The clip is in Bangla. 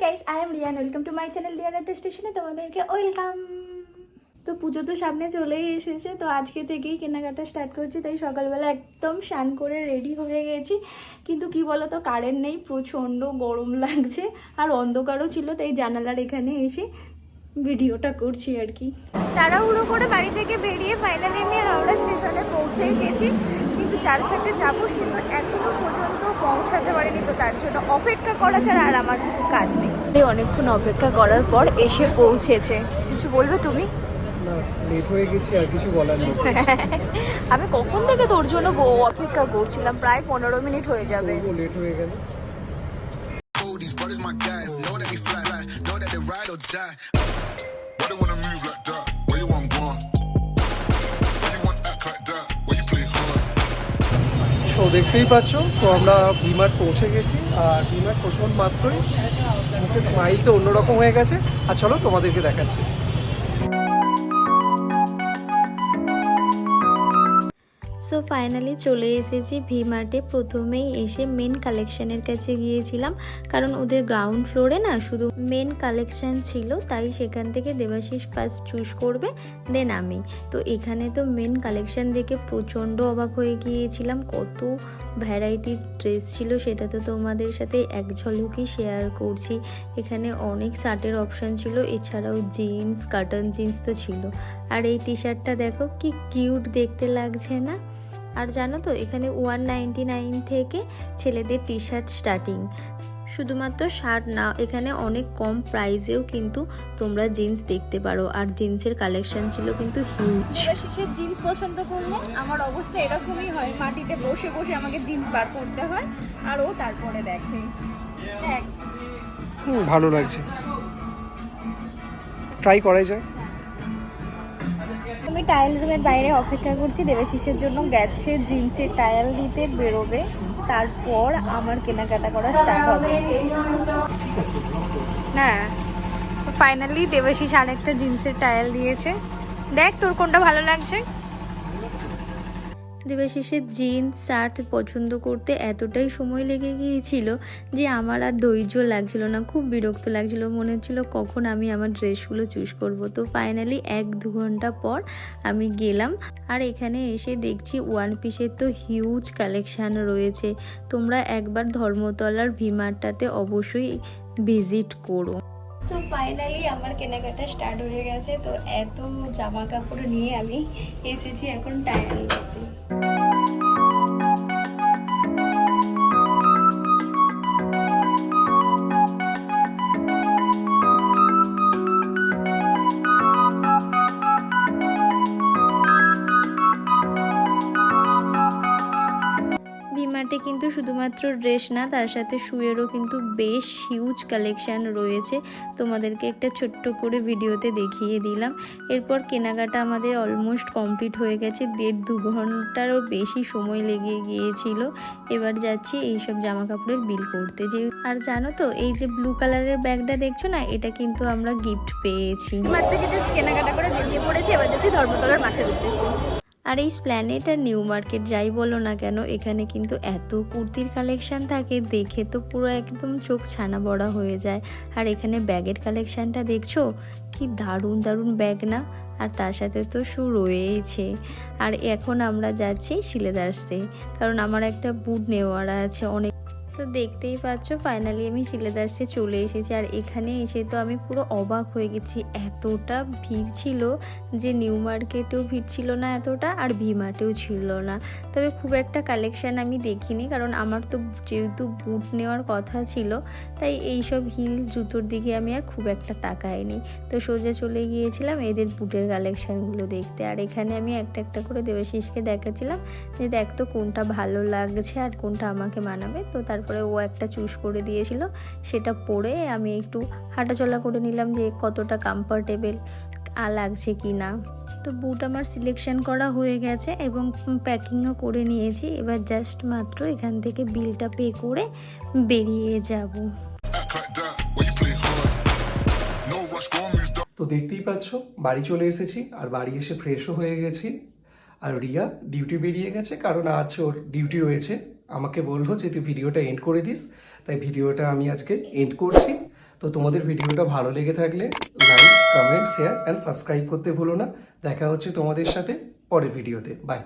Guys, I am Riyan, welcome to my channel Riyan art স্টেশনে তোমাদেরকে ওয়েলকাম। তো পুজো তো সামনে চলেই এসেছে, তো আজকে থেকেই কেনাকাটা স্টার্ট করছি। তাই সকালবেলা একদম স্নান করে রেডি হয়ে গেছি, কিন্তু কি বলতো কারেন্ট নেই, প্রচণ্ড গরম লাগছে আর অন্ধকারও ছিল, তাই জানালার এখানে এসে ভিডিওটা করছি আর কি। তাড়াহুড়ো করে বাড়ি থেকে বেরিয়ে ফাইনালি আমি হাওড়া স্টেশনে পৌঁছেই গেছি, কিন্তু যার সাথে যাবো সে তো এখনো পর্যন্ত পৌঁছাতে পারেনি, তো তার জন্য অপেক্ষা করা ছাড়া আর আমার কিছু কাজ নেই। অনেকক্ষণ অপেক্ষা করার পর এসে পৌঁছেছে। কিছু বলবে তুমি? লেট হয়ে গেছি, আর কিছু বলার নেই। আমি কখন থেকে তোর জন্য অপেক্ষা করছিলাম, প্রায় 15 মিনিট হয়ে যাবে। লেট হয়ে গেল। সো দেখতেই পাচ্ছ, তো আমরা ভিমার্ট পৌঁছে গেছি, আর ভিমার্ট পৌঁছানোর মাত্রই মুখে স্মাইল তো অন্যরকম হয়ে গেছে। আর চলো তোমাদেরকে দেখাচ্ছি। সো ফাইনালি চলে এসেছি ভিমার্টে। প্রথমেই এসে মেন কালেকশানের কাছে গিয়েছিলাম, কারণ ওদের গ্রাউন্ড ফ্লোরে না শুধু মেন কালেকশান ছিল, তাই সেখান থেকে দেবাশিস ফার্স্ট চুজ করবে, দেন আমি। তো এখানে তো মেন কালেকশান দেখে প্রচণ্ড অবাক হয়ে গিয়েছিলাম, কত ভ্যারাইটিস ড্রেস ছিল সেটা তো তোমাদের সাথে এক ঝলকই শেয়ার করছি। এখানে অনেক শার্টের অপশান ছিল, এছাড়াও জিন্স, কাটন জিন্স তো ছিল। আর এই টি শার্টটা দেখো কি কিউট দেখতে লাগছে না? আর জানো তো এখানে 199 থেকে ছেলেদের টি শার্ট স্টার্টিং। শুধুমাত্র শার্ট না, এখানে অনেক কম প্রাইসেও কিন্তু তোমরা জিন্স দেখতে পারো, আর জিন্সের কালেকশন ছিল কিন্তু হিউজ। শেষে জিন্স পছন্দ করলে আমার অবস্থা এরকমই হয়, মাটিতে বসে বসে আমাকে জিন্স বার করতে হয়, আর ও তারপরে দেখে। ভালো লাগছে, ট্রাই করাই যায়। আমি টাইল রুমের বাইরে অপেক্ষা করছি, দেবাশিসের জন্য গেছে জিন্সের টায়াল দিতে, বেরোবে, তারপর আমার কেনাকাটা করা স্টার্ট হবে। না ফাইনালি দেবাশিস আরেকটা জিন্সের টায়াল দিয়েছে, দেখ তোর কোনটা ভালো লাগছে। দেবাশিসের জিন্স শার্ট পছন্দ করতে এতটাই সময় লেগে গিয়েছিল যে আমার আর ধৈর্য লাগছিল না, খুব বিরক্ত লাগছিল, মনে হচ্ছিল কখন আমি আমার ড্রেসগুলো চুজ করব। তো ফাইনালি 1-2 ঘন্টা পর আমি গেলাম, আর এখানে এসে দেখছি ওয়ান পিসের তো হিউজ কালেকশান রয়েছে। তোমরা একবার ধর্মতলার ভিমার্টটাতে অবশ্যই ভিজিট করো। তো ফাইনালি আমার কেনাকাটা স্টার্ট হয়ে গেছে, তো এত জামা কাপড় নিয়ে আমি এসেছি এখন টায়াল দিতে। ভিমার্টে কিন্তু শুধুমাত্র ড্রেস না, তার সাথে শুয়েরও কিন্তু বেশ হিউজ কালেকশান রয়েছে। তোমাদেরকে একটা ছোট্ট করে ভিডিওতে দেখিয়ে দিলাম। এরপর কেনাকাটা আমাদের অলমোস্ট কমপ্লিট হয়ে গেছে, 1.5-2 ঘন্টারও বেশি সময় লেগে গিয়েছিল। এবার যাচ্ছি এইসব জামা কাপড়ের বিল করতে। যে আর জানো তো এই যে ব্লু কালারের ব্যাগটা দেখছো না, এটা কিন্তু আমরা গিফট পেয়েছি। মাঠ থেকে জাস্ট কেনাকাটা করে বেরিয়ে পড়েছি, এবার যাচ্ছি ধর্মতলার মাঠের উদ্দেশ্যে। আর এই স্প্ল্যানেড আর নিউ মার্কেট যাই বলো না কেন, এখানে কিন্তু এত কুর্তির কালেকশান থাকে, দেখে তো পুরো একদম চোখ ছানা বড়া হয়ে যায়। আর এখানে ব্যাগের কালেকশানটা দেখছো, কি দারুণ দারুণ ব্যাগ না? আর তার সাথে তো শু রয়েছে। আর এখন আমরা যাচ্ছি শিলেদার্সে, কারণ আমার একটা বুট নেওয়ার আছে অনেক। তো দেখতেই পাচ্ছ ফাইনালি আমি শিলেদার্সে চলে এসেছি, আর এখানে এসে তো আমি পুরো অবাক হয়ে গেছি, এতটা ভিড় ছিল যে নিউ মার্কেটেও ভিড় ছিল না এতটা, আর ভিমার্টেও ছিল না। তবে খুব একটা কালেকশান আমি দেখিনি, কারণ আমার তো যেহেতু বুট নেওয়ার কথা ছিল, তাই এইসব হিল জুতোর দিকে আমি আর খুব একটা তাকাইনি। তো সোজা চলে গিয়েছিলাম এদের বুটের কালেকশানগুলো দেখতে। আর এখানে আমি একটা একটা করে দেবাশিসকে দেখাচ্ছিলাম যে দেখ তো কোনটা ভালো লাগছে আর কোনটা আমাকে মানাবে। তো তারপরে ও একটা চুজ করে দিয়েছিল, সেটা পরে আমি একটু হাঁটাচলা করে নিলাম যে কতটা কমফর্টেবল লাগছে কি না। তো বুট আমার সিলেকশন করা হয়ে গেছে এবং প্যাকিংও করে নিয়েছি। এবার জাস্ট মাত্র এখান থেকে বিলটা পে করে বেরিয়ে যাব। তো দেখতেই পাচ্ছ বাড়ি চলে এসেছি, আর বাড়ি এসে ফ্রেশও হয়ে গেছি। আর রিয়া ডিউটি বেরিয়ে গেছে, কারণ আজ ওর ডিউটি রয়েছে। আমাকে বললো যে তুই ভিডিওটা এন্ড করে দিস, তাই ভিডিওটা আমি আজকে এন্ড করছি। তো তোমাদের ভিডিওটা ভালো লেগে থাকলে like, comment, share and subscribe করতে ভুলো না। দেখা হচ্ছে তোমাদের সাথে পরের ভিডিওতে। বাই।